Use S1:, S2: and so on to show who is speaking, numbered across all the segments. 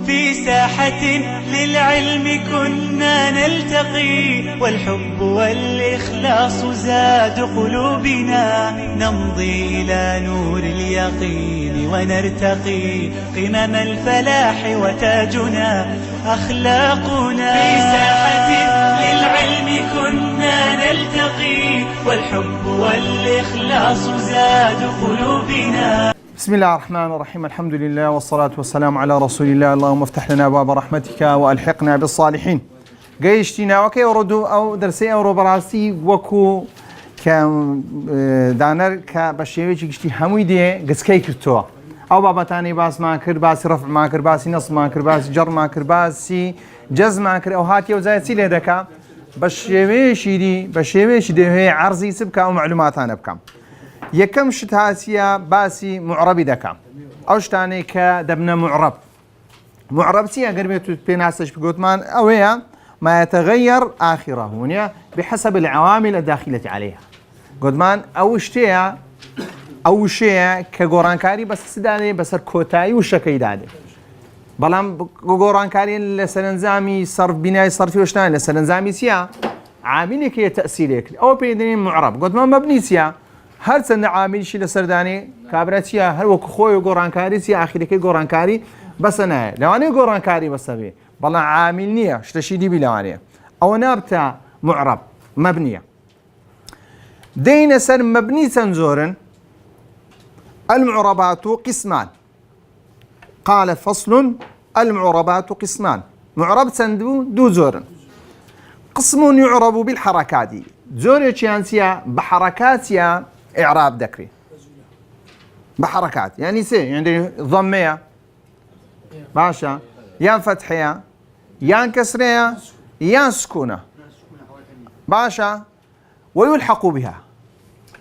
S1: في ساحة للعلم كنا نلتقي، والحب والإخلاص زاد قلوبنا، نمضي إلى نور اليقين ونرتقي قمم الفلاح وتاجنا أخلاقنا. في ساحة للعلم كنا نلتقي، والحب والإخلاص زاد قلوبنا.
S2: بسم الله الرحمن الرحيم. الحمد لله والصلاة والسلام على رسول الله. اللهم افتح لنا باب رحمتك وألحقنا بالصالحين. قيشتنا وكي وردو أو درسي أو براسي وكو كان دانر كبشيويش قشتي همويدي قسكي كرتوا أو بابتاني باس ما كر باس رفع ما كر باس نص ما كر باس جر ما كر باس جز ما كر أو هاتي وزايد سيلة دكا بشيويش دي هي عرضي سبكا أو معلومات أنا بكم يكم شتاسيا باسي معربي دكا أو شتاني كدبنا معرب سيا قربيتو بيناسش بقوتمان أويا ما يتغير آخره هنا بحسب العوامل الداخلة عليها. قوتمان أو شيء كقرانكاري بس سداني بسر كوتاي وشكي دادي بلام قرانكاري لسننزامي صرف بناء صرفي وشتاني لسننزامي سيا عاملي كي تأثيرك أو بيدين معرب قوتمان مبني سيا هر سند عامل شيء لسرداني كابراتيا هر وكخوي قرانكاري سيا آخر كي قرانكاري بس أنا لو أنا قرانكاري بس أبي بلا عامل نية شتشي دي بلانية أو نابتا معرب مبنية دين سر مبني سنزورن. المعربات قسمان. قال فصل المعربات قسمان. معرب سندو دو زورن. قسم يعرب بالحركات زوري تشانسيا بحركات يا إعراب ذكري بحركات يعني يعني ضمية باشا يا فتحية يا كسرية يا سكونة باشا ويلحق بها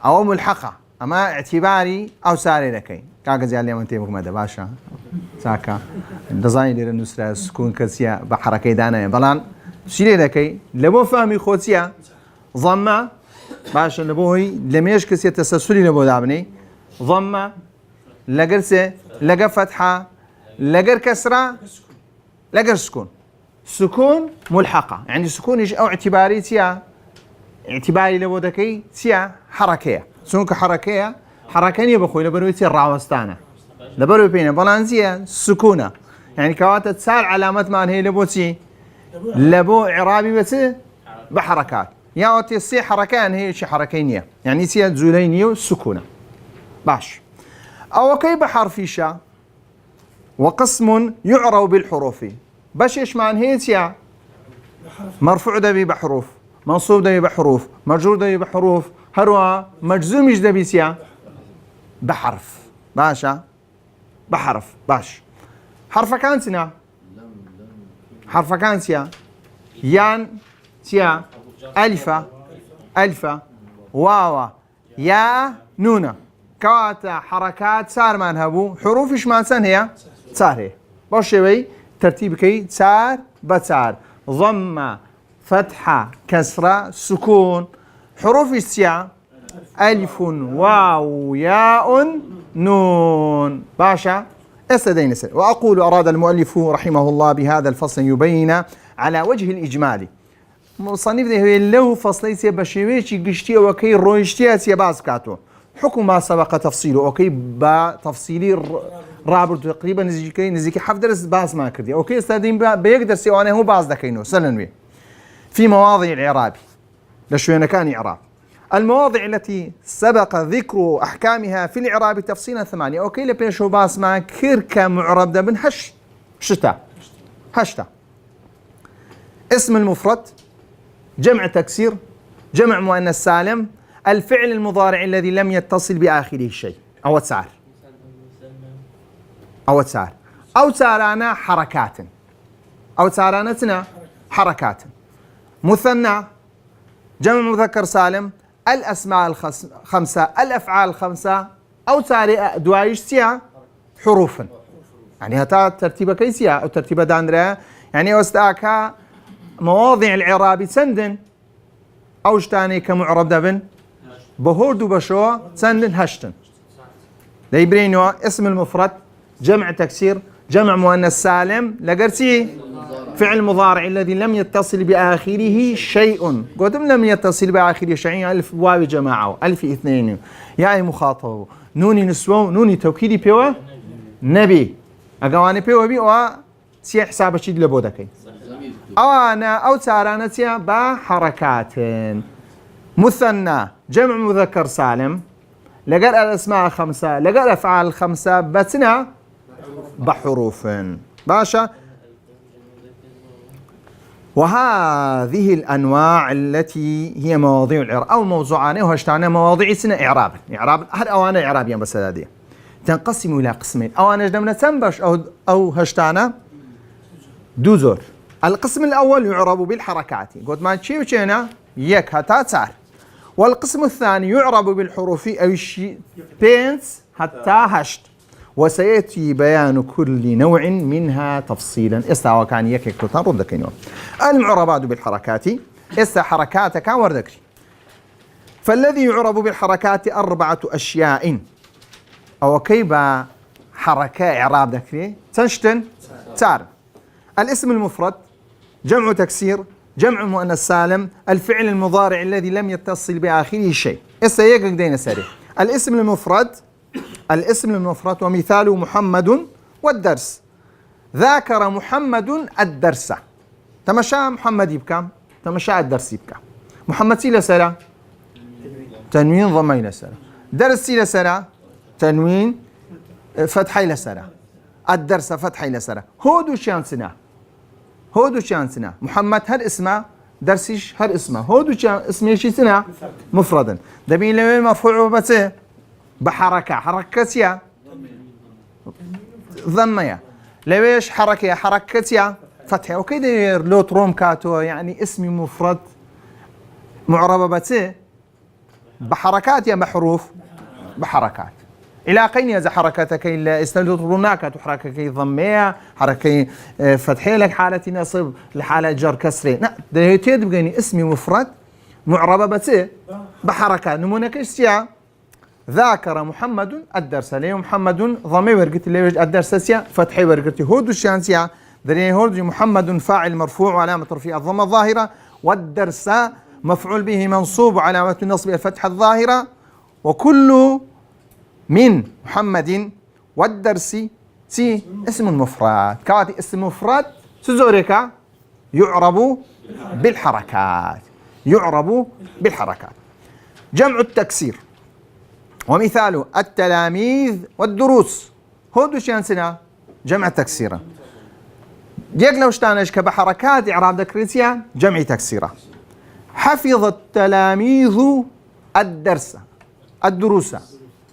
S2: أو ملحقة أما اعتباري أو ساري لكي كاغزي علي من تيمك مدى باشا ساكا دزاين للنسرة سكون كسيا بحركة دانا بلان شيلي لكي لبو فهمي خوتيا ضمة باشا لبوهي لميش كسيا تسلسلي لبو دابني ضمة لقرسة لقى فتحة لقر كسرة لقر سكون ملحقة يعني سكون أو اعتباري تيا اعتباري لبو دكي تيا حركية سكون حركية بخوي لبروي تيا الراوستانة لبروي بينا بلانزية سكونة يعني كواتا تسال علامات ما هي لبو تي لبو إعرابي بس بحركات يا أوتي سي حركان هي شي حركينية يعني سي زولينية وسكونة باش أو كي بحرفيشة وقسم يعرب بالحروف باش إيش معنى هي سيا مرفوع دبي بحروف منصوب دبي بحروف مجرور دبي بحروف هروا مجزوم إيش دبي سيا بحرف باشا بحرف باش حرف كانسنا حرف كانسيا يان سيا ألفا واوا يا نونا كواتا حركات سار ما نهبو حروف إيش معنسان هي سار هي باشوي ترتيب كي سار بتسار ضمة فتحة كسرة سكون حروف السيا ألف واو ياء نون باشا استدين سر. وأقول أراد المؤلف رحمه الله بهذا الفصل يبين على وجه الإجمالي مصنف ده له فصل يسير بشويش قشتي وكي رويشتي سيباز كاتو حكم ما سبق تفصيله أوكي بتفصيلي رابط تقريبا نزيكي حف درس باز ما كردي أوكي استاذين بيقدر سيوانه هو باز دكينو سلن في مواضع الإعراب لشوية كان إعراب المواضع التي سبق ذكر أحكامها في الإعراب تفصيلا 8 أوكي لبيشو باز ما كركا معرب ده بن هشتا اسم المفرد جمع تكسير جمع مؤنث سالم الفعل المضارع الذي لم يتصل بآخره شيء أو تسار أو تسارانا حركات مثنى جمع مذكر سالم الأسماء الخمسة الأفعال الخمسة أو تساري دوايش سيا حروفا يعني هتا ترتيبه كيسيا أو ترتيبه داندرا يعني أستاكا مواضع الإعراب سندن أو شتاني كمعرب دبن بهورد وبشوا سندن هشتن ديبرينوا اسم المفرد جمع تكسير جمع مؤنث سالم لقرتي فعل مضارع الذي لم يتصل بآخره شيء. قلتم لم يتصل بآخره شيء ألف واو جماعة ألف اثنين يا مخاطب نوني نسوة نوني توكيدي بيوه نبي أقواني بيوه بي سي حساب الشيء لبودكي أو تارانا سيا بحركات مثنى جمع مذكر سالم لقر الأسماء خمسة لقر الأفعال خمسة بسنا بحروف باشا. وهذه الأنواع التي هي مواضيع الإعراب أو موضوعان وهشتانا مواضيع سنة إعراب هل أوانا إعرابيا بس هذه تنقسم إلى قسمين أوانا جدمنا تنبش أو هشتانا دو زور. القسم الأول يعرب بالحركات قلت ما تشي وشينا يك هتا تار. والقسم الثاني يعرب بالحروف أو الشي بينس حتى هشت وسيأتي بيان كل نوع منها تفصيلا. استوى كان يكتب رد كينو المعربات بالحركات است حركات كان وردكري. فالذي يعرب بالحركات 4 أشياء أو كيف حركة إعراب ذكري تنشتن تار. الاسم المفرد جمع تكسير جمع مؤنث سالم الفعل المضارع الذي لم يتصل بآخره شيء. است يقق دينا سريع الاسم المفرد ومثاله محمد والدرس. ذاكر محمد الدرس تمشى محمد يبكى تمشى الدرس يبكى. محمد سيلة سرى تنوين ضمين سرى. درس سيلة سرى تنوين فتحي لسرى. الدرس فتحي لسرى. هودو شانسنا محمد هر اسمه درسيش هر اسمه هودو اسمه شي سنة مفردا دبين لما مرفوع بس حركة ضمية ليش حركة فتحة وكده لو تروم كاتو يعني اسمي مفرد معربة بس بحركات يا بحروف بحركات إلى قين يا حركتك إلا استلطرناك تحركك ضمية حركة فتحية لك حالة نصب لحالة جر كسرة لا ده تبقى اسمي مفرد معربة بس بحركات نمونك إيش ذاكر محمد الدرس ليه محمد ضمي ورقت اللي الدرس سيا فتحي ورقتي هود الشانسيا دري هود محمد فاعل مرفوع وعلامة رفعه الضمة الظاهرة والدرس مفعول به منصوب وعلامة النصب الفتحة الظاهرة وكل من محمد والدرس سي اسم مفرد كاتي اسم مفرد سزوريكا يعرب بالحركات جمع التكسير ومثاله التلاميذ والدروس هودو شانسنا جمع تكسيرة ديك لو اشتانش كبحركات إعراب ذكريتيا جمع تكسيرة. حفظ التلاميذ الدروس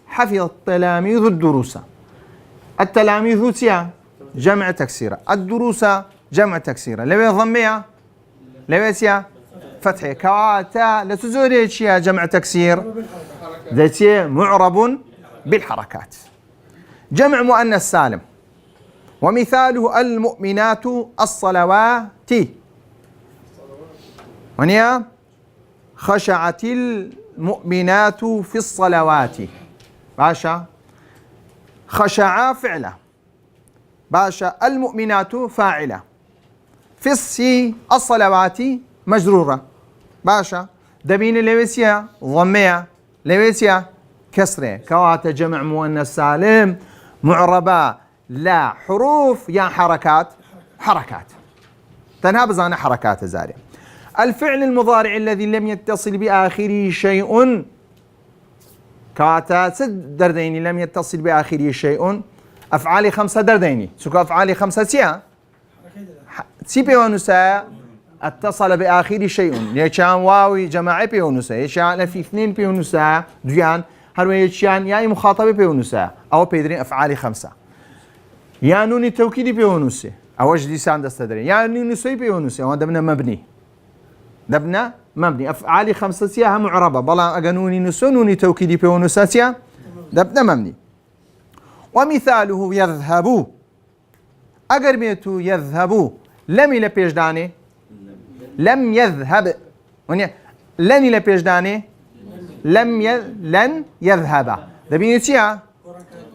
S2: حفظ التلاميذ الدروس. التلاميذ تيا جمع تكسيرة الدروس جمع تكسيرة لو ضمية لو تيا فتحة كواتا لتزوري تيا جمع تكسير ذاتي معرب بالحركات. جمع مؤنث سالم ومثاله المؤمنات الصلوات ونيا خشعت المؤمنات في الصلوات باشا خشع فعله باشا المؤمنات فاعله في الصلوات مجرورة باشا دبين لويسيا ضمية لويسيا كسرة كوات جمع مؤنث سالم معربة لا حروف يا حركات تنها بزانا حركات زاري. الفعل المضارع الذي لم يتصل بآخره شيء كواتا سد درديني لم يتصل بآخره شيء أفعالي 5 درديني سكو أفعالي 5 سي بيونسا اتصل بآخره شيء يشان واوي جماعي بيونسا يشان في 2 بيونسا ديان هروي يشان ياي مخاطبة بيونسا أو بيدرين أفعالي 5 يا نوني توكيدي بيونسا أو جدي سان دستدري يا نوني سوي بيونسا وهذا دبنا مبني أفعالي 5 سياها معربة بلا أجنوني نسونوني توكيدي بيونساتيا دبنا مبني. ومثاله يذهب أجرميتو يذهب لم إلى بيجداني لم يذهب لن إلى بيجداني لن يذهب دبينتيا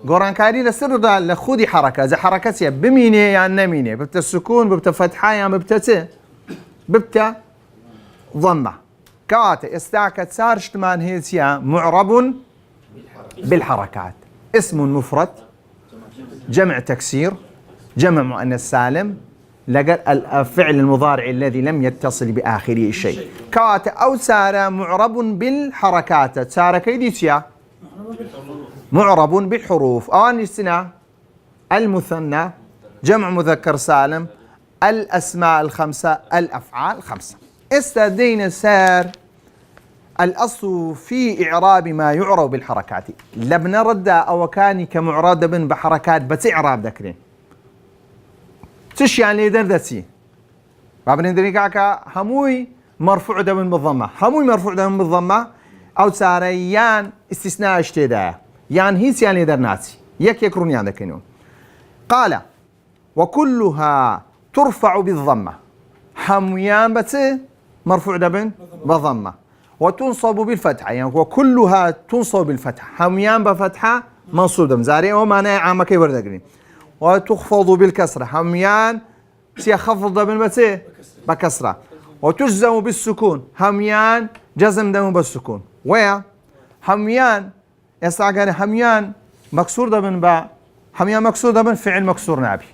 S2: گۆڕانکاری لەسەردا لە خودی حرەکە ئەزە حرەکەچیە بمینێ یان نەمینێ ببتە سکون ببتە فەتحا یان ببتە چ ببتە ضمە کەواتە ئێستا کە چار شتمان هەیە چیە معرب بالحركات اسم مفرد جمع تكسير جمع مؤنث سالم لقى الفعل المضارع الذي لم يتصل بآخره شيء كوات أو سار معرب بالحركات سار كيديتيا معرب بالحروف أوان السنة المثنى جمع مذكر سالم الأسماء الخمسة الأفعال الخمسة استدين سار الأصل في إعراب ما يعرب بالحركات لبن رد أو كان كمعرب بحركات بتعراب ذكرين تش يعني دردتي بابن دريكاكا هموي مرفوع دبن بالضمة هموي مرفوع دبن بالضمة أو ساريان استثناء اشتداء يعني هيس يعني درناتي يكرون يعني ذكرين قال وكلها ترفع بالضمة هميان بتي مرفوع دبن بالضمة وتنصب بالفتحة يعني وكلها تنصب بالفتحة هميان بفتحة منصوب دم زاري أو معناه عامة كي وردقني وتخفض بالكسرة هميان سيخفض دم بتي بكسرة وتجزم بالسكون هميان جزم دم بالسكون ويا هميان يستعجل هميان مكسور دم با هميان مكسور دم فعل مكسور نابي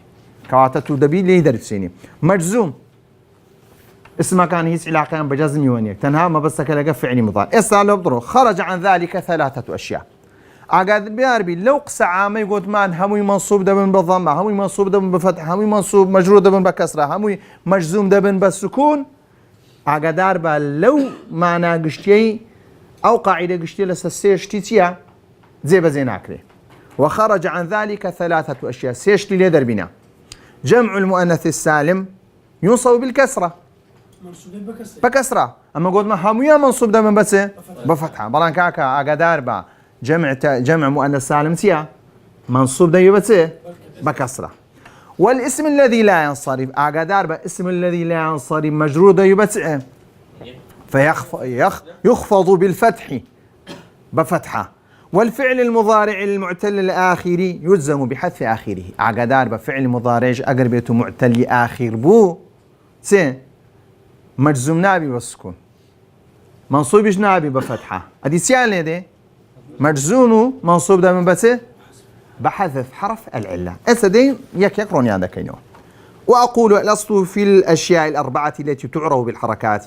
S2: كواتتو دبي ليه درسيني مجزوم اسمه كان هيس علاقة بجزم يونيك تنها ما بس كلا فعل مضارع اسأل بضرو خرج عن ذلك ثلاثة أشياء عقاد بياربي لو قسع عامي يقول مان هموي منصوب دبن بالضمة هموي منصوب دبن بفتح هموي منصوب مجرور دبن بكسرة هموي مجزوم دبن بالسكون عقاد أربع لو معنى قشتي أو قاعدة قشتي لسسيش تيتيا زي بزين عكري وخرج عن ذلك ثلاثة أشياء سيشتي لي دربنا جمع المؤنث السالم ينصب بالكسرة بكسرة أما قلت ما هميا منصوب دائما بس بفتحة بلان كاكا عقدار با جمع مؤنث سالم تيا منصوب دائما بس بكسرة والاسم الذي لا ينصرف عقدار با اسم الذي لا ينصرف مجرور دائما بس فيخفض بالفتح بفتحة والفعل المضارع المعتل الآخري يجزم بحذف آخره عقدار بفعل مضارع أقربيته معتل آخر بو سين مجزوم نابي بالسكون منصوبش نابي بفتحة ادي سيان ليدي مجزوم منصوب دائما بس بحذف حرف العلة اسدين يقرون هذا كينو واقول الاصل في الاشياء الاربعة التي تعرف بالحركات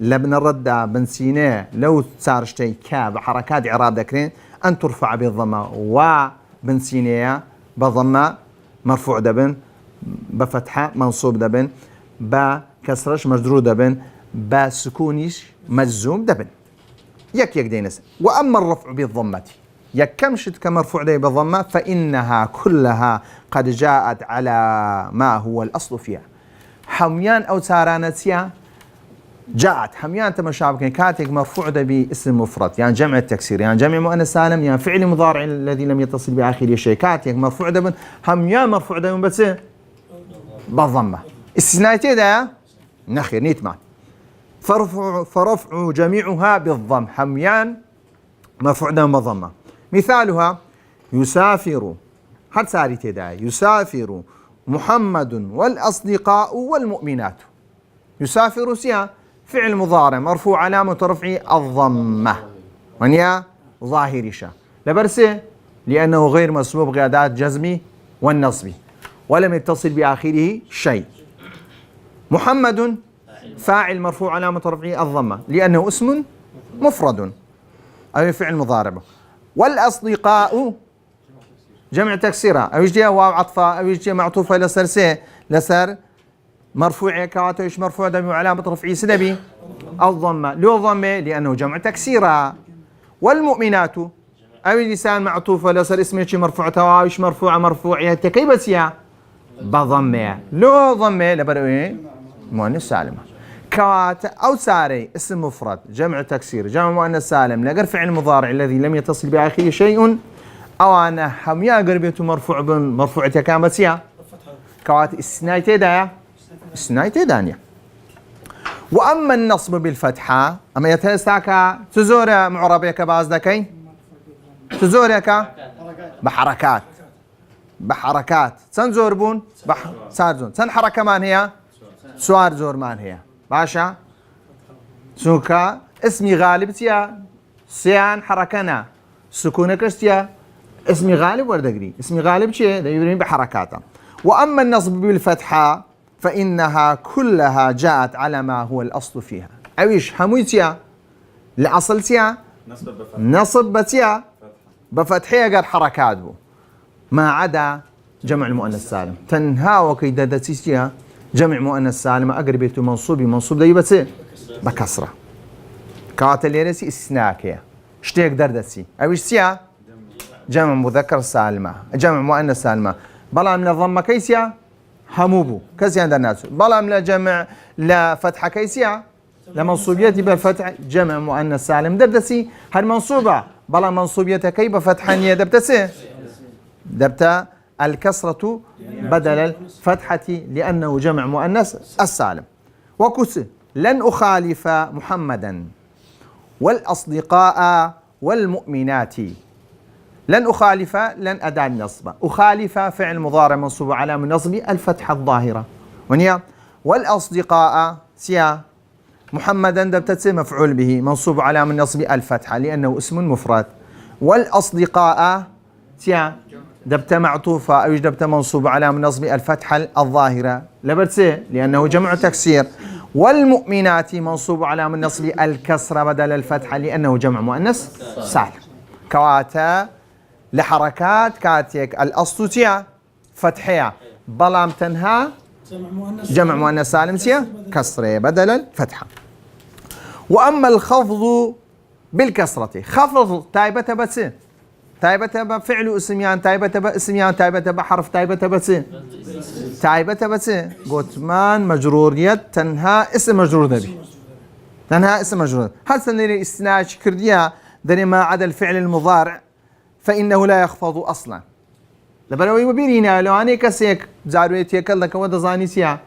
S2: لبن الرد بن سيناء لو صار شيء كا بحركات اعراب ذكرين ان ترفع بالضمة وبن سيناء بضمة مرفوع دبن بفتحة منصوب دبن بكسرش مجرور دبن بسكونيش مجزوم دبن يك دينس واما الرفع بالضمة يكمشت كمرفوع دي بالضمة فانها كلها قد جاءت على ما هو الاصل فيها حميان او سارانتيا جاءت حميان تمشابك كاتك مرفوع ده باسم مفرد يعني جمع التكسير يعني جمع مؤنث سالم يعني فعل مضارع الذي لم يتصل باخره شيء كاتك مرفوع ده حميان مرفوع ده بس بالضمة استثناءتي ده نخير نيتمان فرفع جميعها بالضم حميان مرفوع ده بالضمة مثالها يسافر هل ساريتي ده يسافر محمد والأصدقاء والمؤمنات يسافر سيا فعل مضارع مرفوع علامة رفعه الضمة ونيا ظاهرشة لبرسه لأنه غير مسبوق بأداة جزمي والنصبي ولم يتصل بآخره شيء محمد فاعل مرفوع علامة رفعه الضمة لأنه اسم مفرد أو فعل مضارع والأصدقاء جمع تكسيرة أو يجي واو عطفة أو يجي معطوفة لسر لسر مرفوع كاتش مرفوع دم علامة رفعه سدبي الضمة لو ضمة لأنه جمع تكسيرة والمؤمنات أو لسان معطوفة لسر اسمه مرفوع تواوش مرفوع كيف يا بضمة لو ضمة لبروي مؤنث سالمة كوات أو ساري اسم مفرد جمع تكسير جمع مؤنث سالم لقر فعل مضارع الذي لم يتصل بآخره شيء أو أنا حميا قربيته مرفوع تكامتيا كوات استثناء دانية وأما النصب بالفتحة أما يتساكا تزور معربيك باز دكين تزورك بحركات چەند زۆر بوون چار زۆر چەند حرەکەمان هەیە چوار زۆرمان هەیە باشە چونکە اسمی غالب چییە سێیان حرەکەنە سکوونەکەش چییە اسمی غالب وەردەگری اسمی غالب چیە دەیبرین بحركاته وأما النصب بالفتحة فإنها كلها جاءت على ما هو الأصل فيها أويش همويتيا لأصلتيا نصب بتيا بفتحية قال حركات بو ما عدا جمع المؤنث السالم تنها وكيدتيا جمع مؤنث سالم أقربيته منصوب ده يبتي بكسرة كاتل يرسي استثناء شتيك دردسي أويش تيا جمع مذكر سالمة جمع مؤنث سالمة بلا من الضمة كيسيا هموبو كسي عند الناس بلا من الجمع لا فتحة كيسيا لمنصوبيتي بفتح جمع مؤنث سالم دردسي هالمنصوبة بلا منصوبيتها كي بفتحة دبتسي دبتا الكسرة بدل الفتحة لأنه جمع مؤنث السالم وكس لن أخالف محمدا والأصدقاء والمؤمنات لن أخالف لن أداة النصب أخالف فعل مضارع منصوب على من نصب الفتحة الظاهرة ونيا والأصدقاء سيا محمدا دبتت مفعول به منصوب على من نصب الفتحة لأنه اسم مفرد والأصدقاء سيا دبت معطوفة أو دبت منصوب على من نصب الفتحة الظاهرة لبرتسي لأنه جمع تكسير والمؤمنات منصوب على من نصب الكسرة بدل الفتحة لأنه جمع مؤنث سالم كواتا لحركات كاتيك الأصل تيا فتحية بلام تنها جمع مؤنث سالم تيا كسرة بدل الفتحة وأما الخفض بالكسرة خفض تايبة بس تايبة بفعل اسميان تايبة باسميان تايبة بحرف تايبة بس تايبة بس قوتمان مجرورية تنها اسم مجرور نبي تنها اسم مجرور هل سنري استثناء كرديا دني ما عدا الفعل المضارع فإنه لا يخفض أصلا لبروي وبيرينا لو أنا كسيك زارويتي كلك ودا زانيسيا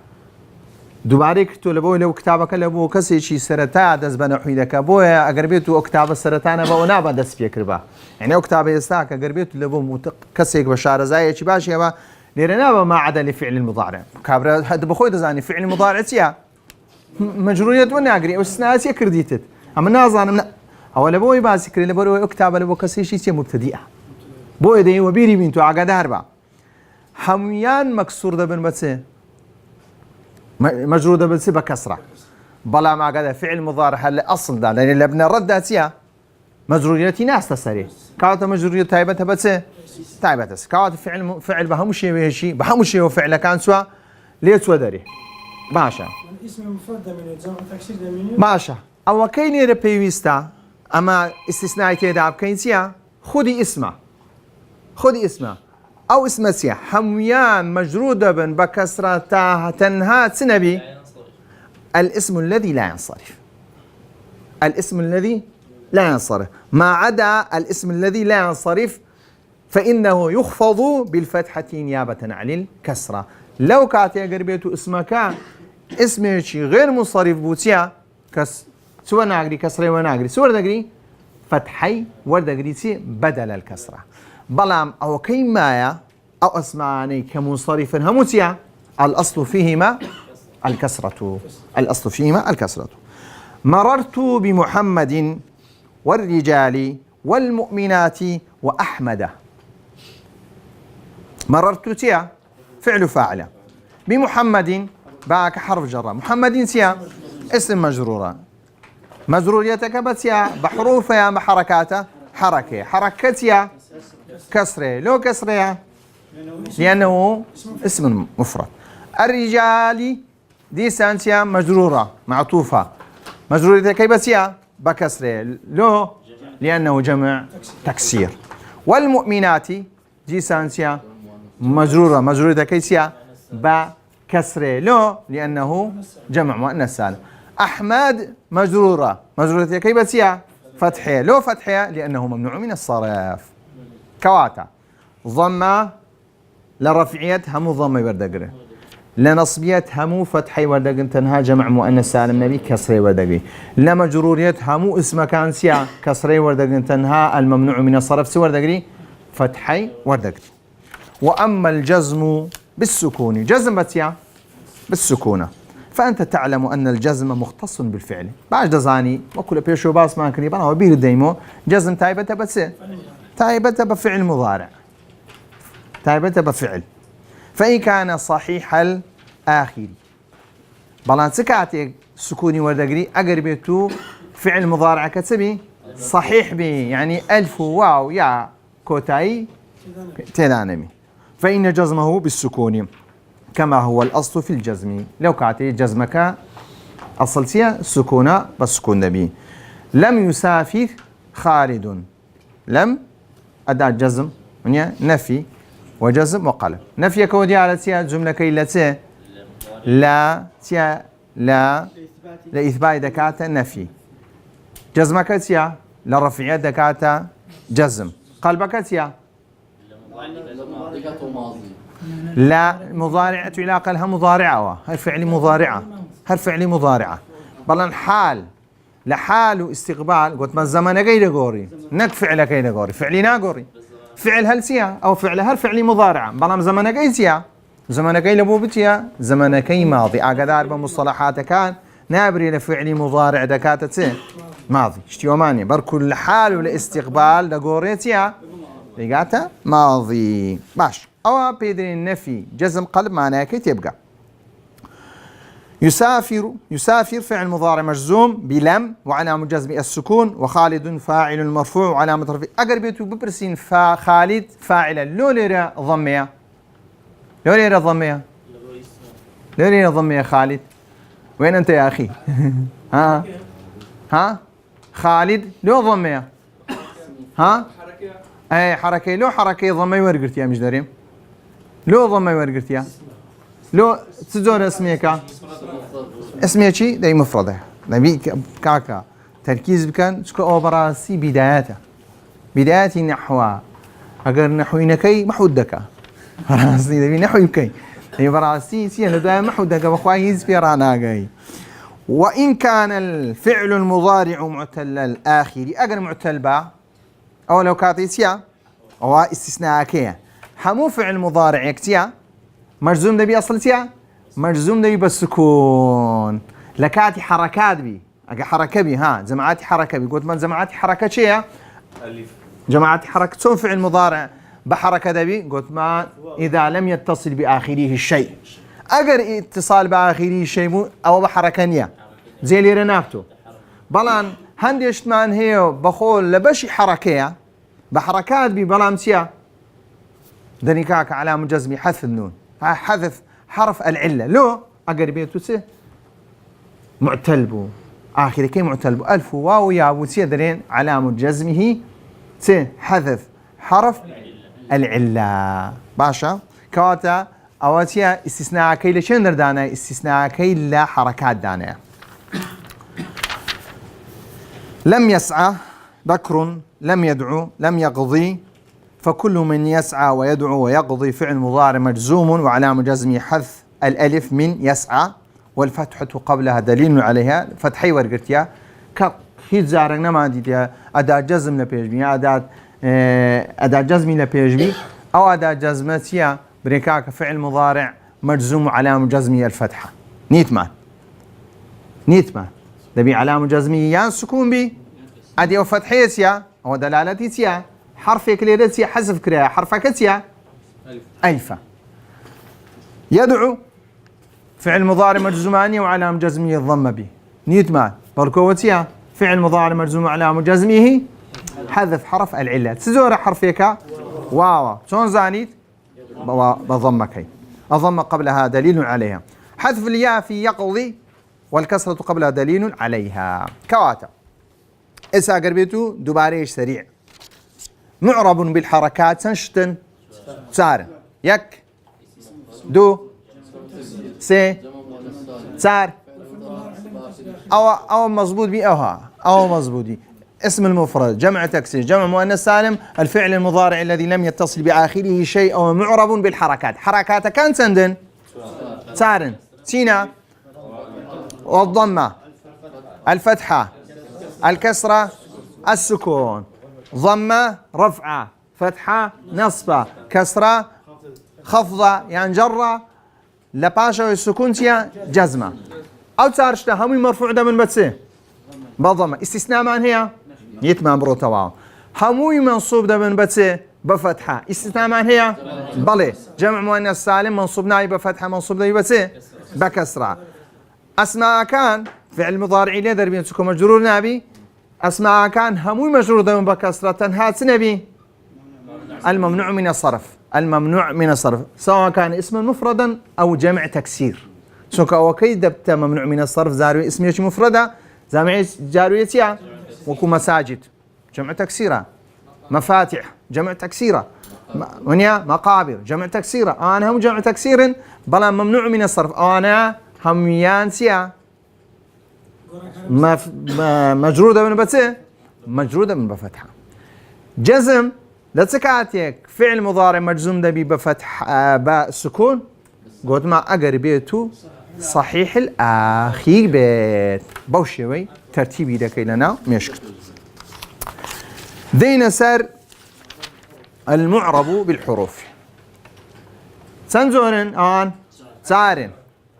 S2: دوبارك تو لبوي لو كتابك لبو كسي شي سرتا دز بنحيدك بويا اغربيتو كتاب السرتانه بونا بدس فكربا يعني كتاب يستاك اغربيتو لبو كسيك بشار زاي شي باشي با ليرنا ما عدا لفعل المضارع كابر حد بخوي دزاني فعل المضارع تيا مجروريت وانا اغري واستثناء كرديتت اما نازان او لبوي باسكري لبوي كتاب لبو كسي شي مبتدئه بوي دي وبيري بنتو عقدار با حميان مكسور دبن بتسه مجرودة بس بكسرة بلا ما قال فعل مضارع هل أصل ده لأن لبنا رد سيا مجروريتي ناس تسري كانت مجرورية تايبتها بس تايبتها كانت فعل بهمشي بهشي بهمشي وفعل كان سوا ليت ودري باشا
S3: اسم مفرد من جمع تكسير دميني
S2: باشا أو كاين ربيويستا أما استثناء تيداب كاين سيا خذي اسمه أو اسم سيا حميان مجرودة بكسرة تنها تنبي الاسم الذي لا ينصرف الاسم الذي لا ينصرف ما عدا الاسم الذي لا ينصرف فإنه يخفض بالفتحة نيابة عن الكسرة لو كاتي قربيتو اسمك اسمك غير منصرف بوتيا سوى ناقري كسرة وناقري سوى ناقري فتحي وردقري بدل الكسرة بلام أو كيمايا أو أسماني كمنصرف هموتيا الأصل فيهما الكسرة مررت بمحمد والرجال والمؤمنات وأحمد مررت تيا فعل فاعل بمحمد باك حرف جر محمد تيا اسم مجرورة مجروريتك بتيا بحروف يا بحركاته حركتيا كسرة لو كسرة لأنه اسم مفرد الرجال دي سانتيا مجرورة معطوفة مجرورة كيبسيا بكسرة لو لأنه جمع تكسير والمؤمنات دي سانتيا مجرورة كيسيا بكسرة لو لأنه جمع مؤنث سالم أحمد مجرورة كيبسيا فتحية لو فتحية لأنه ممنوع من الصرف كواتا ضمة لرفعية همو ضمة وردقرة لنصبية همو فتحي وردقرة تنها جمع مؤنث سالم نبي كسري وردقرة لمجرورية همو اسم كان سيا كسري وردقرة تنها الممنوع من الصرف سوى وردقرة فتحي وردقتي. وأما الجزم بالسكون، جزم بتيا بالسكونة، فأنت تعلم أن الجزم مختص بالفعل. بعد دزاني وكل بيشو باس ما كني بنا وبير ديمو جزم تايبته بس تايبته بفعل مضارع، تايبته بفعل. فإن كان صحيح الآخر بلان سكاتي سكوني وردقري أقربتو فعل مضارع كتبي صحيح بي، يعني ألف واو يا كوتاي تدانمي، فإن جزمه بالسكون كما هو الأصل في الجزم. لو كاتي جزمك أصلتيا سكونة بسكون نبي. لم يسافر خالد، لم أداة جزم نفي وجزم وقلب. نفي كودي على تيا جملة كيلتي لا تيا لا لإثبات دكاتا نفي. جزمك تيا لرفع دكاتا جزم. قلبك تيا لا مضارعة علاقة لها مضارعة، هل فعل مضارعة، هل فعل مضارعة. بلان حال لحال استقبال قلت ما الزمن غير غوري نك فعل غير غوري فعلنا غوري فعل هل سيا أو فعل هل فعل مضارعة. بلان زمن غير سيا زمن غير لبو بتيا زمن غير ماضي أقدار بمصطلحات كان نابري لفعل مضارع دكاتة ماضي اشتيوماني بركل حال والاستقبال دغوريتيا لقاتا ماضي باش. أو بيدري النفي جزم قلب معناه كي تبقى. يسافر فعل مضارع مجزوم بلم وعلامة جزم السكون، وخالد فاعل مرفوع وعلامة رفعه. أقربيتو ببرسين خالد فاعلا لو ليرة ضمية، لو ليرة ضمية، لو ليرة ضمية خالد. وين أنت يا أخي؟ ها خالد لو ضمية ها أي حركة لو حركة ضمية ورقرتيا مش داريم لو ضمية ورقرتيا لو تزور اسميك اسمي شي داي مفردة نبي كاكا تركيز بكن شكو أوبراسي بدايته بداية نحوها أجر نحوينكي محودك براسي نبي نحويكي هي براسي سي أنا دائما محودك بخوايز في رانا جاي. وإن كان الفعل المضارع معتل الآخر أجر معتل با أو لو كاتيسيا أو استثناء كيا حمو فعل مضارع يكتيا مجزوم دبي أصلتيا مجزوم دبي بالسكون لكاتي حركات بي أجا حركة بي ها جماعات حركة بي قلت من جماعات حركة شيء ألف جماعات حركة سون فعل مضارع بحركة دبي قلت ما إذا لم يتصل بآخره الشيء أجر اتصال بآخره الشيء أو بحركة نيا زي اللي رنافتو بلان هندشت مان هي بخول لبشي حركة بحركات بي بلام سيا دنيكاك علامة جزمي حذف النون حذف حرف العلة لو أقربيتو سي معتلبو آخر كي معتلبو ألف واو يا أبو سي درين علامة جزمه سي حذف حرف العلة باشا كواتا أواتيا استثناء كي لشين دردانا استثناء كي لا حركات دانا. لم يسعى بكر لم يدعو لم يقضي، فكل من يسعى ويدعو ويقضي فعل مضارع مجزوم وعلامة جزمه حذف الألف من يسعى والفتحة قبلها دليل عليها فتحي ورقتيا كهيت زارنا ما عندي أداة جزم لبيجمي أداة جزمي لبيجمي أو أداة جزمتيا بريكاك فعل مضارع مجزوم وعلامة جزمه الفتحة نيتمان دبي علامة جزمه يا سكون بي أدي أو فتحيتيا أو دلالتيتيا حرف كليرتيا حذف كريا حرفكتيا ألفا. يدعو فعل مضارع مجزوماني وعلامة جزمه الضمة به نيتمان بركوتيا فعل مضارع مجزوم وعلامة جزمه حذف حرف العلة تزور حرفك واو شون زانيت بضمك الضمة قبلها دليل عليها حذف الياء في يقضي والكسرة قبلها دليل عليها. كواتا إسا قربيتو دوباريش سريع معرب بالحركات سنشتن سار يك دو سي سار أو مضبوط بي أو مضبوط بي اسم المفرد جمع تكسير جمع مؤنث سالم الفعل المضارع الذي لم يتصل بآخره شيء أو معرب بالحركات حركات كان سندن سارن سينا والضمة الفتحة الكسرة السكون ضمة رفعة فتحة نصبة كسرة خفضة يعني جرة لباشا السكونتيا جزمة أو تارشتا همي مرفوع ده من بتسه بضمة استثناء من هي يتمام برو تواو هموي منصوب ده من بتسه بفتحة استثناء من هي بلي جمع مؤنث سالم منصوب ناي بفتحة منصوب ده بتسه بكسرة أسماء كان فعل مضارع ليه دربين سكون مجرور نبي أسماء كان هموي مجرور ده من بكسرة تنهات نبي الممنوع من الصرف الممنوع من الصرف سواء كان اسما مفردا أو جمع تكسير سوكا وكي دبت ممنوع من الصرف زاروي اسميش مفردة زامعي جارويتيا وكو مساجد جمع تكسيرة مفاتح جمع تكسيرة ونيا مقابر جمع تكسيرة أنا هم جمع تكسير بلا ممنوع من الصرف أنا هم يانسيا مجرودة من بتسه مجرودة من بفتحة جزم لتسكاتك فعل مضارع مجزوم دبي بفتح باء سكون قلت ما أقربيتو صحيح الآخير بيت بوشوي ترتيبي دكي لنا مشكل دين سر المعرب بالحروف سنزورن آن سارن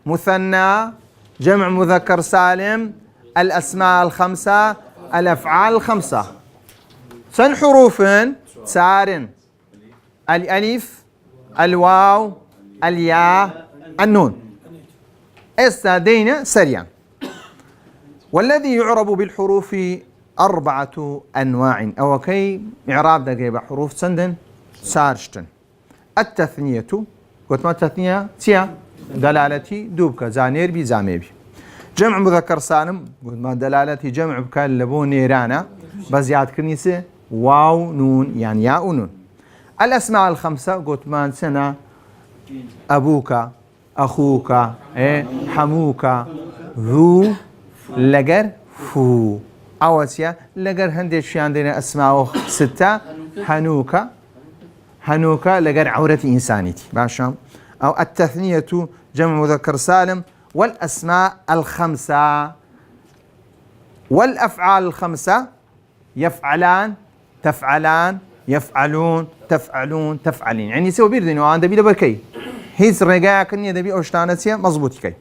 S2: مثنى جمع مذكر سالم الأسماء الخمسة الأفعال الخمسة سن حروف سارن الألف الواو الياء النون استدينا سريعا والذي يعرب بالحروف 4 أنواع أو كي إعراب دقيقة بحروف سندن سارشتن التثنية قلت ما التثنية تيا دلالتي دوبك زانير بي زاميبي جمع مذكر سالم قلت ما دلالتي جمع بكال لبو نيرانا بزياد كنيسة واو نون يعني ياء ونون الأسماء الخمسة قلت ما سنة أبوك أخوك حموك ذو لقر فو أوسيا لقر هندش عندنا أسماء 6 هنوك لقر عورة إنسانيتي باشا أو التثنية جمع مذكر سالم والأسماء الخمسة والأفعال الخمسة يفعلان تفعلان يفعلون تفعلون تفعلين يعني يسوي بيردين وعند بيدا بركي هيس رجاء كني دبي أشتانتيا مزبوط كي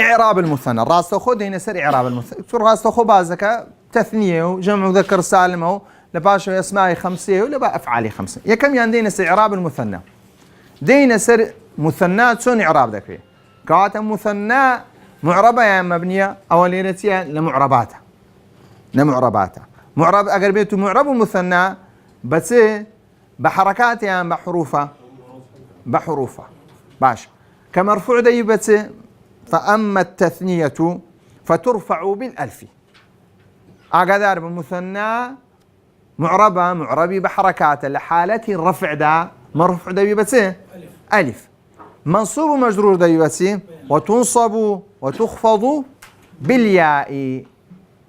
S2: إعراب المثنى راس خود هنا سر إعراب المثنى راس خو بازك تثنية وجمع مذكر سالم أو لباشا أسماء 5 ولبا أفعال 5 يا كم يندينا سر إعراب المثنى دينا سر مثنى شون إعراب ذكي كات مثنى معربة يا مبنية أولينتها لمعرباتها معرب أقربيته معرب مثنى بس بحركات يعني بحروفه باش كمرفوع دي بس فأما التثنية فترفع بالألف أقدر بمثنى معربي بحركات لحالة الرفع ده مرفوع دي بس ألف منصوب مجرور دي بس وتنصب وتخفض بالياء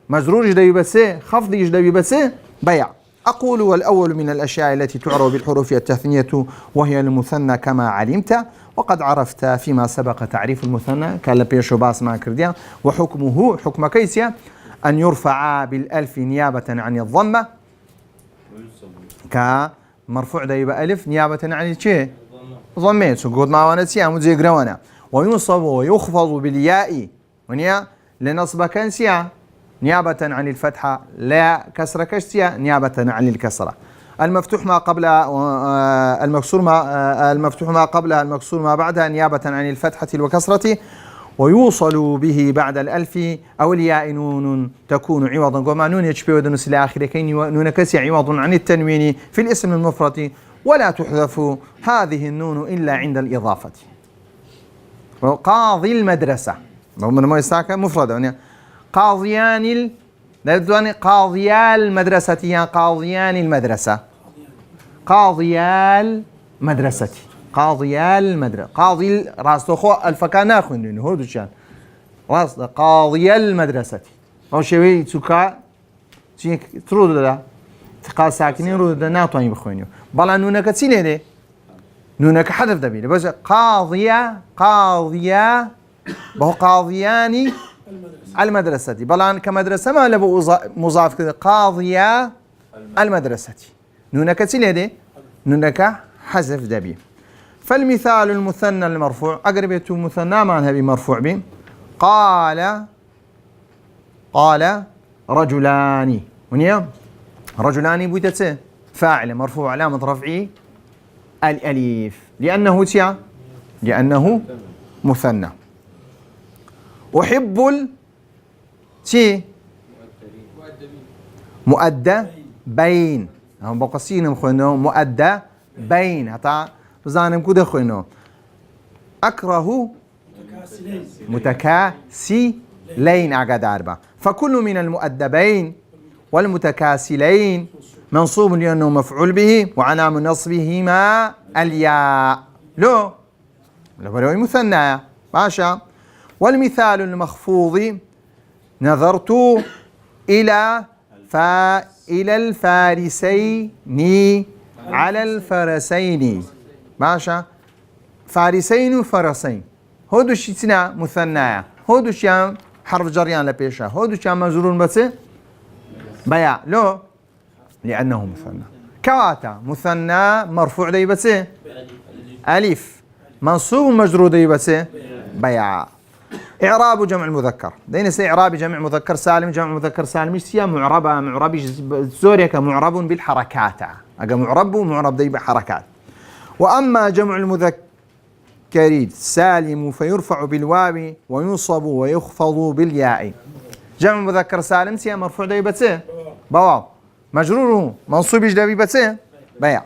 S2: مجرور دي بس خفض دي بس بيع أقول والأول من الأشياء التي تعرف بالحروف التثنية وهي المثنى كما علمت وقد عرفت فيما سبق تعريف المثنى كان لبيشو باس ما كرديا وحكمه حكم كيسيا أن يرفع بالألف نيابة عن الضمة كمرفوع ده يبقى ألف نيابة عن الشيء ضمة سقوط ما ونسيا مزيقروانا وينصب ويخفض بالياء ونيا لنصب كنسيا نيابة عن الفتحة لا كسر كشتيا نيابة عن الكسرة المفتوح ما قبل المكسور ما المفتوح ما قبلها المكسور ما بعدها نيابة عن الفتحة والكسرة ويوصل به بعد الألف أو الياء نون تكون عوضا وما نون يشبه ودنس إلى آخره كين نون كسي عوض عن التنوين في الاسم المفرد ولا تحذف هذه النون إلا عند الإضافة قاضي المدرسة من ما يساك مفرد يعني قاضيان قاضيا المدرسة يعني قاضيان المدرسة قاضيا المدرسة قاضيا المدرسة قاضي راس أخو الفكان أخوين هو دوشان راس قاضيا المدرسة أو شيء سكا شيء ترود لا تقال ساكنين رود ناطوني بخوينيو بلا نونك تسيله ده نونك حذف دبي بس قاضية بهو قاضيان المدرسة بلان كمدرسة ما لبو مضاف كذا قاضية المدرسة نونك تليدي نونك حذف دبي. فالمثال المثنى المرفوع أقربية مثنى معناها بمرفوع به قال رجلان ونيا رجلان بوتته فاعل مرفوع علامة رفعه الأليف لأنه مثنى. أحب مؤدى بين هم بقصين مخوينه مؤدى بين هتا بزانم كده خوينه. أكره متكاسلين أعقاد أربعة. فكل من المؤدبين والمتكاسلين منصوب لأنه مفعول به وعلامة نصبهما الياء لو مثنى باشا. والمثال المخفوض نظرت إلى الفارسين على الفرسين باشا. فارسين وفرسين هودو شيتنا مثنى هودو شام حرف جريان لبيشا هودو شام مجرور بس بيع لو لأنه مثنى. كواتا مثنى مرفوع دي بس ألف منصوب مجرور دي بس بيع. إعراب جمع المذكر دينا سي إعراب جمع مذكر سالم. جمع مذكر سالم ايش سيا معربة زوريك معرب بالحركات أجا معرب ومعرب دي بحركات. وأما جمع المذكر سالم فيرفع بالواو وينصب ويخفض بالياء. جمع مذكر سالم سيا مرفوع دي بس بواو مجروره منصوب جدبي بس بيع.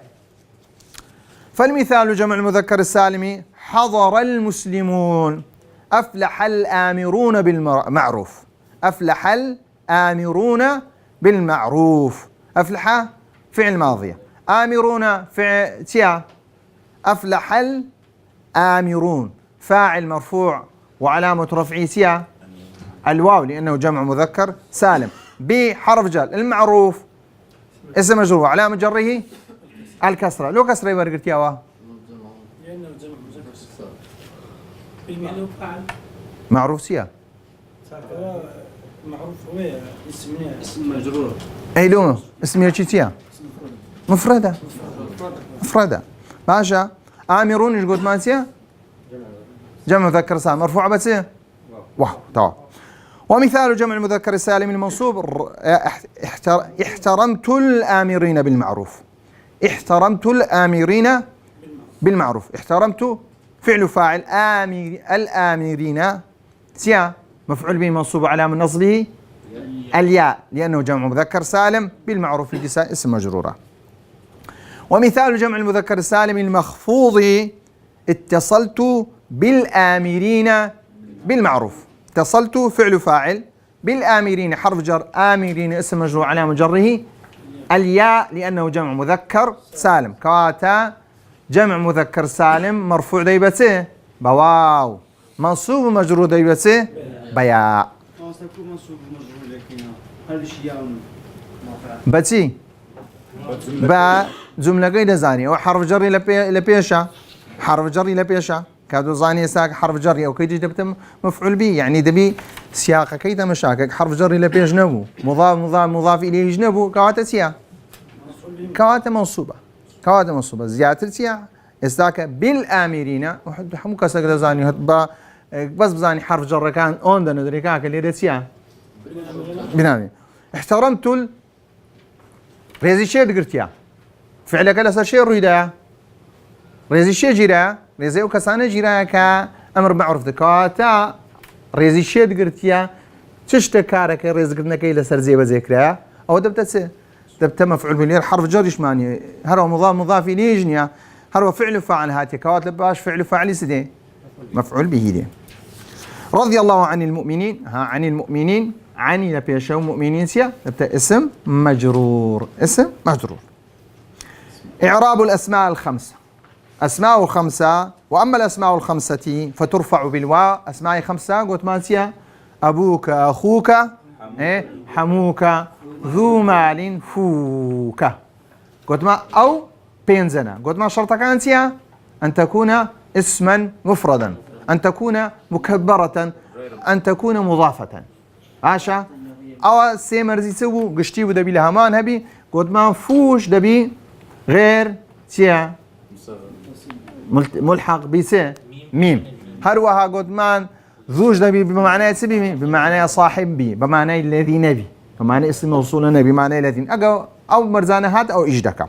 S2: فالمثال جمع المذكر السالم حضر المسلمون أفلح الآمرون بالمعروف. أفلح الآمرون بالمعروف. أفلح فعل ماضي آمرون فعل تيا. أفلح الآمرون فاعل مرفوع وعلامة رفعه تيا الواو لأنه جمع مذكر سالم. بحرف جر المعروف اسم مجرور علامة جره الكسرة. لو كسرة يبقى قلت يا
S3: لأنه جمع مذكر بالمعنى فعل
S2: معروف سيا
S3: معروف هو اسم مجرور.
S2: أي لونه اسم يشيتيا مفردة باشا. آمرون ايش قلت مانسيا جمع مذكر سالم مرفوع بس واو تمام. ومثال جمع المذكر السالم المنصوب احترمت الآمرين بالمعروف. احترمت الآمرين بالمعروف. احترمت فعل فاعل الآمرين سيا مفعول به منصوب علامة نصبه الياء لأنه جمع مذكر سالم بالمعروف الجساء اسم مجرورة. ومثال جمع المذكر السالم المخفوض اتصلت بالآمرين بالمعروف. اتصلت فعل فاعل بالآمرين حرف جر آمرين اسم مجرور علامة جره الياء لأنه جمع مذكر سالم. كواتا جمع مذكر سالم مرفوع ديبته بواو منصوب مجرور ديبته بياء. بتي با جملة قيد زانية وحرف جر لبيشة حرف جر لبيشة كادو زانية ساك حرف جر أو كيجي دبتم مفعول به يعني دبي سياق كيدا مشاكك حرف جر لبيش نبو مضاف إليه جنبو كواتا سياق كواتا منصوبة زيادة سياق استاك بالآمرين وحد حموك ساك زاني هتبا بس بزاني حرف جر كان اون دا ندري كاك اللي ريت سياق بنامي. احترمت ريزي شيء دقرتيا فعلك لسا شيء رويدا ريزي شيء جيرا ريزي وكسانة جيرا كأمر معروف دكاتا ريزي شيء دقرتيا تشتكارك ريز قلنا كي لسر زي بذكرها أو دبت مفعول به حرف جرش ماني هرو مضاف إليه جنيا هرو فعل فاعل هاتي كوات لباش فعل فاعل سدي مفعول به دي. رضي الله عن المؤمنين عن المؤمنين عني لبيشو مؤمنين سيا نبدأ اسم مجرور. إعراب الأسماء الخمسة. أسماء الخمسة وأما الأسماء الخمسة فترفع بالواو. أسماء خمسة قلت ما سيا أبوك أخوك حموك ذو مال فوك قلت ما أو بينزنا قلت ما شرطك أنت أن تكون اسما مفردا أن تكون مكبرة أن تكون مضافة عاشا أو سيمرزي سو قشتي ودبي لهمان هبي قلت ما فوش دبي غير تيا ملحق بسه ميم. هروها قدمان زوج نبي بمعنى سبي بمعنى صاحب بي بمعنى الذي نبي بمعنى اسم موصول نبي بمعنى الذي أو مرزانهات أو إجدك.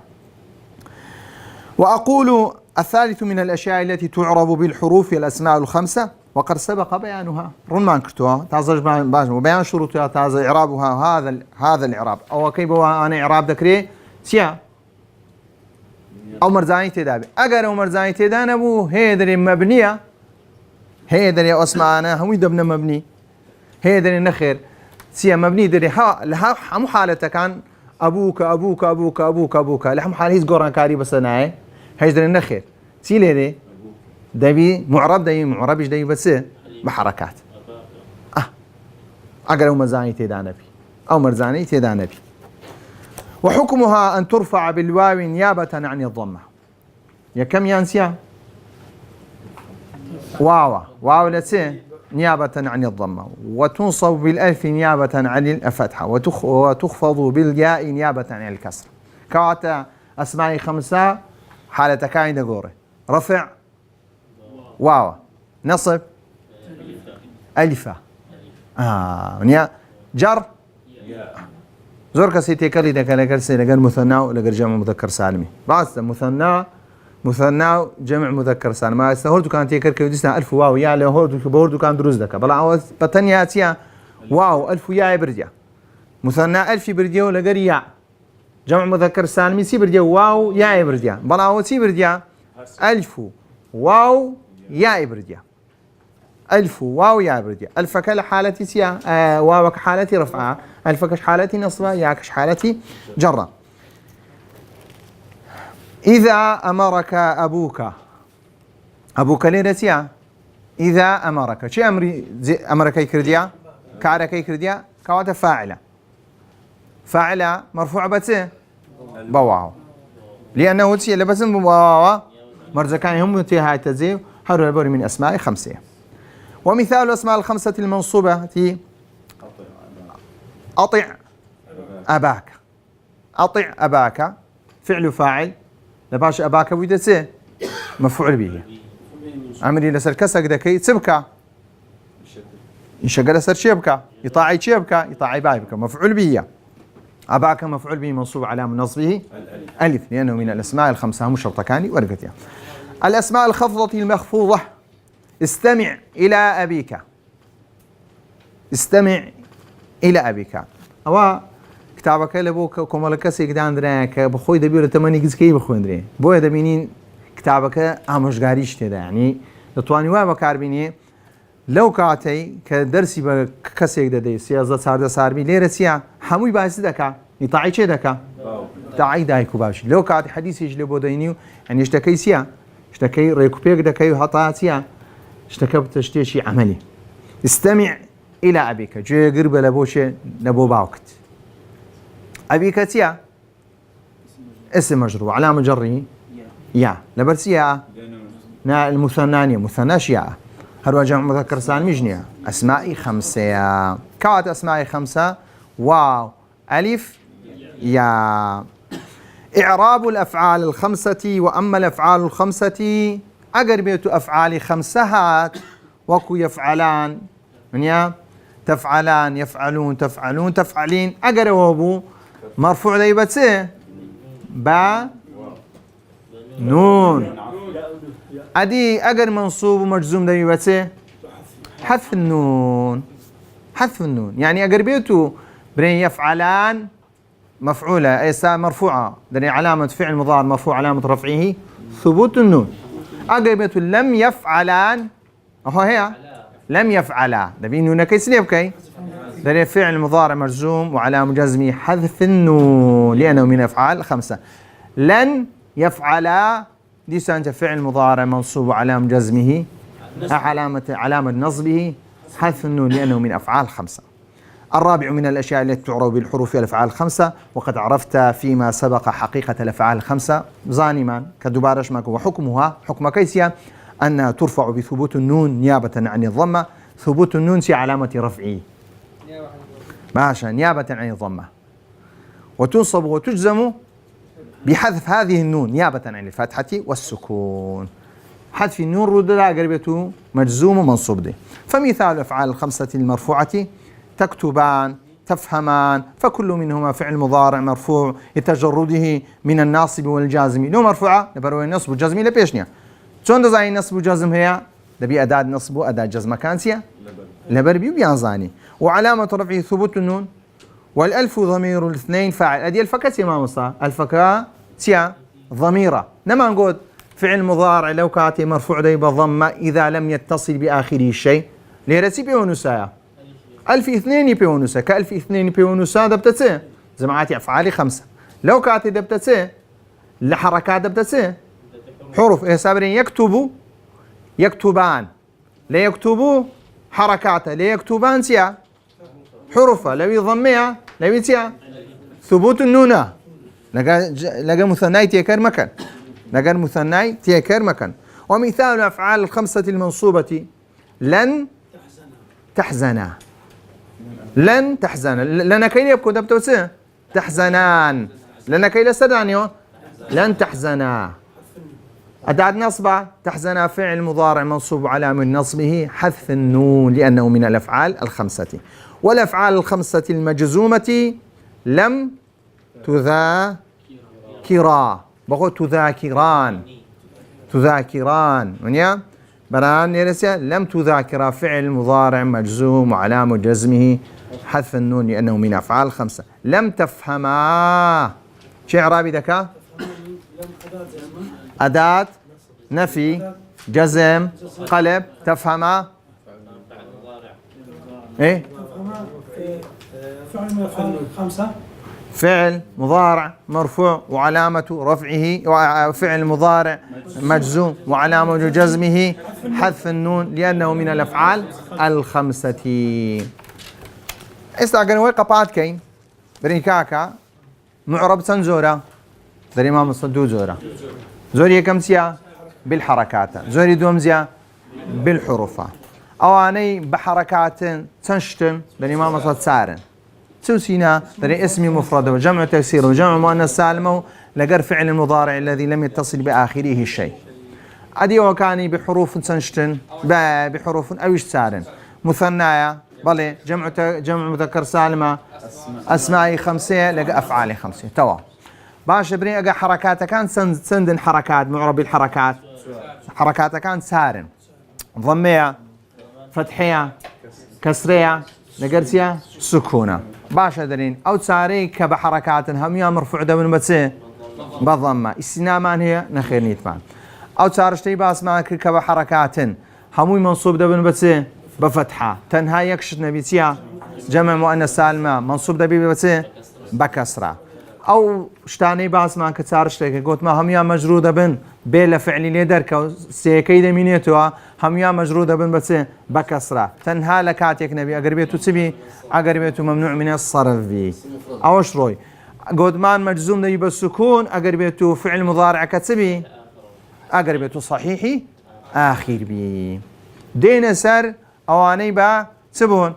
S2: وأقول الثالث من الأشياء التي تعرب بالحروف الأسماء الخمسة وقد سبق بيانها رمان كرتوها تازج باش وبيان شروطها تاز إعرابها هذا الإعراب أو كيف هو أنا إعراب ذكري سيا أو مرزاني تدابي أجر أو مرزاني تدان أبو هيدر مبنية هيدر يا أسماء أنا هم يدبنا مبني هيدر النخير سيا مبني دري لها هم حالته كان أبوك أبوك أبوك أبوك أبوك لهم حال هيز قران كاري بس أنا هيدر النخير سي ليه دبي معرب دبي معربش دبي بس بحركات أجر أو مرزاني تدان أبي أو مرزاني تدان أبي. وحكمها أن ترفع بالواو نيابة عن الضمة. يا كم ينسيا واو لتسي نيابة عن الضمة وتنصب بالألف نيابة عن الفتحة وتخفض بالياء نيابة عن الكسر. كواتا أسماء خمسة حالة كاين دقوري رفع واو نصب ألفة جر زور كسي تكري دك لكرسي لقر مثنى ولقر جمع مذكر سالمي راس مثنى جمع مذكر سالم ما استهورتو كان تكر كوديسنا ألف واو يا له هورتو بورتو كان دروز دك بلا عوض بتنياتيا واو ألف يا برجع مثنى ألف برجع ولقر يا جمع مذكر سالمي سي برجع واو يا برجع بلا عوض سي برجع ألف واو يا برجع ألف واو يا برجع ألف كالحالة سيا واو كحالة رفعة ألف كحالة نصبة يا كحالة جرة. إذا أمرك أبوك ليرسيا إذا أمرك شيء أمرك يكرديا كعرك يكرديا كواتا فاعلة مرفوع بتسه بواو لأنه تسي لبس بواو مرزكان هم تيها تزيو هذا البر من أسماء خمسة. ومثال الأسماء الخمسة المنصوبة أطع أباك فعل فاعل لباش أباك ويدسه مفعول به عمري لسر كسك دكي تبكى ينشغل لسر شيبك يطاعي شيبك يطاعي بايبك مفعول به أباك مفعول به منصوب على نصبه ألف لأنه من الأسماء الخمسة مشرطكان ورقتها. الأسماء الخفضة المخفوضة استمع إلى أبيك أو كتابك لبوك كمالكسي كدان درك بخوي دبير تمني كي بخوي دري بوي دبينين كتابك امش غاريش تدا يعني لطواني وا بكاربيني لو كاتي كدرسي بكسي ددي سيازه سارده ساربي ليرسيا حموي باس دكا يطاعي چه دكا تعي دايكو باش لو كات حديث يجلي بودينيو يعني اشتكي سيا اشتكي ريكوبيك دكاي حطاتيا اشتكبت تشتيشي عملي. استمع إلى أبيك جي قرب لبوشي لبو باوكت أبيك تيا اسم مجرور علامة جره يا لبرسيا المثنى مثناش يا هروا جمع مذكر سالم مجنيا أسماء خمسة كوات أسماء خمسة واو ألف يا. إعراب الأفعال الخمسة وأما الأفعال الخمسة أقربيت أفعال خمسهات وكو يفعلان من يا تفعلان يفعلون تفعلون تفعلين أقربوا مرفوع ديبتسه با نون أدي أقر منصوب ومجزوم ديبتسه حذف النون يعني أقربيتو برين يفعلان مفعولة أيسا مرفوعة دري علامة فعل مضارع مرفوع علامة رفعه ثبوت النون. أقربيتو لم يفعلان أهو هي لم يفعلا دبي نون كيس ليبكي دري فعل مضارع مجزوم وعلامة جزمه حذف النون لأنه من أفعال خمسة. لن يفعلا دي سانت فعل مضارع منصوب وعلامة جزمه علامة نصبه حذف النون لأنه من أفعال خمسة. الرابع من الأشياء التي تعرب بالحروف الأفعال الخمسة وقد عرفت فيما سبق حقيقة الأفعال الخمسة ظانما كدبارش ماك وحكمها حكم كيسيا أنها ترفع بثبوت النون نيابة عن الضمة. ثبوت النون سي علامة رفعه ماشا نيابة عن الضمة وتنصب وتجزم بحذف هذه النون نيابة عن الفتحة والسكون. حذف النون رد لا قربته مجزوم ومنصوب دي. فمثال الأفعال الخمسة المرفوعة: تكتبان، تفهمان، فكل منهما فعل مضارع مرفوع لتجرده من الناصب والجازم. لو مرفوعة لبروي النصب والجزم لبيشنيا. شون دزاي النصب والجزم هي؟ دبي أداة نصب وأداة جزم كانسيا لبر بيو بيانزاني. وعلامة رفعه ثبوت النون، والألف ضمير الاثنين فاعل. أدي الفكة يا مامصا، الفكة تيا ضميرة. نما نقول فعل مضارع لو كاتي مرفوع دي بضمة إذا لم يتصل بآخره شيء ليرسي بيونسايا. ألف اثنين بيونسا كألف اثنين بيونسا دبتسي جماعتي أفعالي خمسة. لو كاتي دبتسي لحركات دبتسي حروف إيه سابرين: يكتبوا، يكتبان، لا يكتبوا حركاته، لا يكتبان تيا حروفها، لو يضميها لو تيا ثبوت النونة. لقى مثناي تيكر مكان، لقى مثناي تيكر مكان. ومثال الأفعال الخمسة المنصوبة: لن تحزنا، لن تحزن، لنا كي يبكو دبتوسه تحزنان، لنا كي لستدعنيو لن تحزنا. أداة نصبة: تحزنا فعل مضارع منصوب علامة نصبه حذف النون لأنه من الأفعال الخمسة. والأفعال الخمسة المجزومة: لم تذاكرا، بقول تذاكران، تذاكران ونيا بران يرسى لم تذاكرا فعل مضارع مجزوم وعلامة جزمه حذف النون لأنه من أفعال خمسة. لم تفهما شيء إعرابي ذكاء؟ أداة نفي جزم قلب. تفهما إيه؟ فعل مضارع مرفوع وعلامة رفعه، فعل مضارع مجزوم وعلامة جزمه حذف النون لأنه من الأفعال الخمسة. استعجلوا قطعات كين بريكاكا معرب سنزورة ذري ما مصدو زورة. زوري كم سيا بالحركات، زوري دوم زيا بالحروف. أواني بحركات تنشتم ذري ما مصد سارن. تسوسينا ذري اسمي مفرد وجمع تكسير وجمع مؤنث سالم لقر فعل المضارع الذي لم يتصل بآخره شيء. أدي وكاني بحروف تنشتن بحروف أويش سارن. مثنايا بلي جمع مذكر سالمة أسماء خمسة لقى أفعال خمسة. توا باش بري أجا حركات كان سندن حركات معرب الحركات حركات كان سارن ضمية فتحية كسرية لقرسية سكونة. باش درين أو تساري كبحركات هم يا مرفوع دبن بتسي بضمة استنامان هي نخير نيتمان. أو تسارشتي باس معك كبحركات هموي منصوب دبن بتسي بفتحة. تنها يكشت نبيتيا جمع مؤنث سالمة منصوب دبي بتسي بكسرة. أو شتاني باس معك تسارشتي قلت ما هم يا مجرودة بن بلا فعلي ليدرك سيكي دمينيتها هم يا مجرودة بن بتسي بكسرة. تنها لكاتيك نبي أقربيتو تبي أقربيتو ممنوع من الصرف بي. أو شروي قلت ما مجزوم دبي بالسكون أقربيتو فعل مضارع كتبي أقربيتو صحيحي آخر بي. دين سر أواني با تبون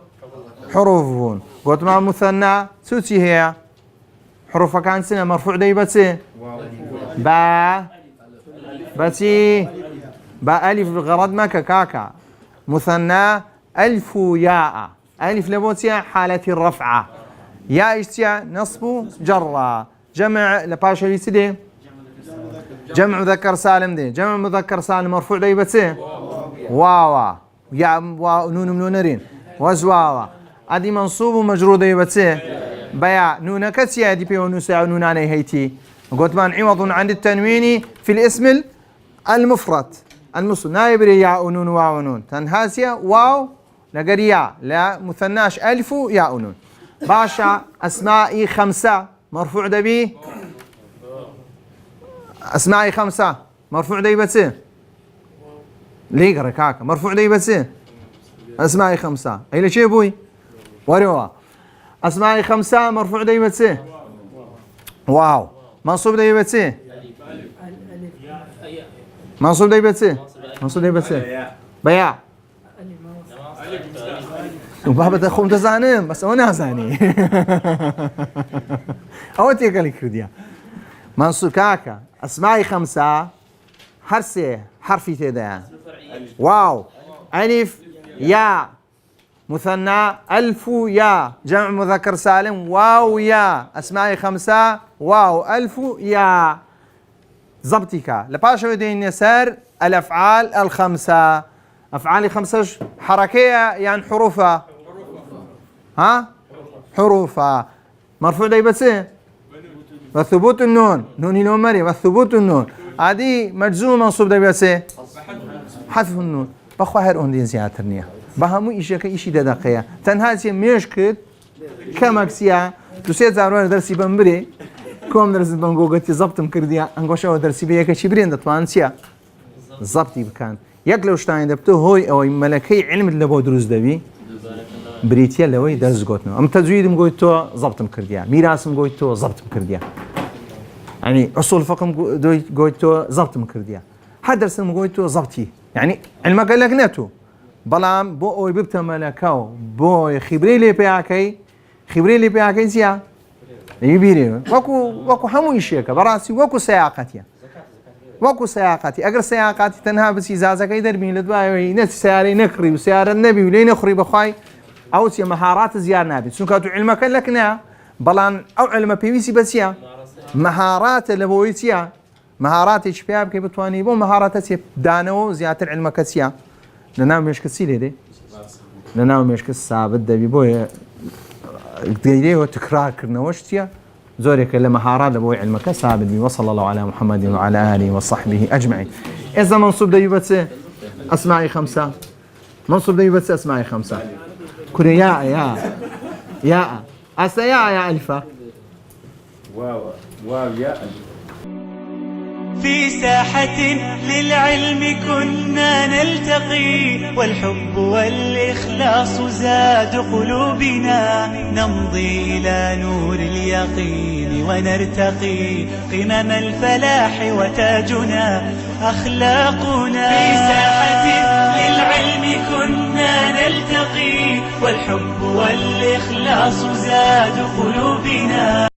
S2: حروفون. قلت ما مثنى سوتي هي حروف كان سنة مرفوع دي بتسي با بتي با ألف غرض مكا كاكا مثنى ألف ياء ألف لبوتيا حالة الرفعة يا اشتيا نصب جرة جمع لباشا يسدي جمع مذكر سالم دي جمع مذكر سالم مرفوع دي بتسي واوا يا ونون منونرين وزواوا ادي منصوب ومجرور دي بتسي بيا نون كسيا دي بيونو سا نون انا هيتي قلت من عوض عن التنوين في الاسم المفرد المصل نايب يا ونون واو نون تنهاسيا واو لقريا لا مثناش الف يا نون باشا اسمائي خمسة مرفوع دبي اسمائي خمسة مرفوع دي بتسي ليه ركاكا مرفوع دي بتسي اسمائي خمسة اي شيء ابوي وروا اسمائي خمسة مرفوع دي بتسي واو منصوب دي بتسي منصوب دي بتسي منصوب دي بتسي بياع وبابا تخوم تزانم بس انا زاني او تيكل كرديا منصوب كاكا أسماء خمسة حرسي حرفي تدا واو ألف يا مثنى ألف يا جمع مذكر سالم واو يا أسماء خمسة واو ألف يا ضبطك لباشا بدين يسار الأفعال الخمسة أفعال خمسة حركية يعني حروفها ها حروفها مرفوع داي بس وثبوت النون نوني نومري وثبوت النون هذه مجزوم منصوب داي بس حذف النون بخواهر أندين زيادة نية بهمو إيشي كإيشي دقيقة تنها سي مشكل كمكسيا تسيت زارون درسي بمبري كوم درس بنقوقتي ضبطم كرديا انقوشا درسي بيا كشي برين دتوانسيا ضبطي بكان ياك لو شتاين دبتو هوي او ملكي علم اللي بو دروز دبي بريتيا لوي درس قوتنا ام تجويد قويتو ضبطم كرديا ميراث قويتو ضبطم كرديا يعني اصول فقه قويتو ضبطم كرديا حد درس قويتو ضبطي يعني علمك قال لك نتو بلام بو او بيبتا ملكاو بو خبري لي بياكي زيا يبيري وكو همو يشيك براسي وكو سياقتي اگر سياقتي تنها بس ازازه كيدر بين لدواي نت سياري نكري وسياره النبي ولين نخري بخاي او سي مهارات زيار نابي سنكاتو علمك لكنا بلان او علم بي سي بس يا مهارات لبويتيا مهارات شباب كيف بتواني بو مهارات سي دانو زياده علمك سيا لنا مش كسيلي دي لنا مش كسابد دبي بو دقيقة وتكرار كرنا وشتيا زورك لمهارات لبوي علمك ثابت بي وصلى الله على محمد وعلى آله وصحبه أجمعين. إذا منصوب ديوبتس أسماعي خمسة منصوب ديوبتس أسماعي خمسة كل يا أسا يا ألفا
S4: واو يا ألف
S1: في ساحة للعلم كنا نلتقي والحب والإخلاص زاد قلوبنا نمضي إلى نور اليقين ونرتقي قمم الفلاح وتاجنا أخلاقنا في ساحة للعلم كنا نلتقي والحب والإخلاص زاد قلوبنا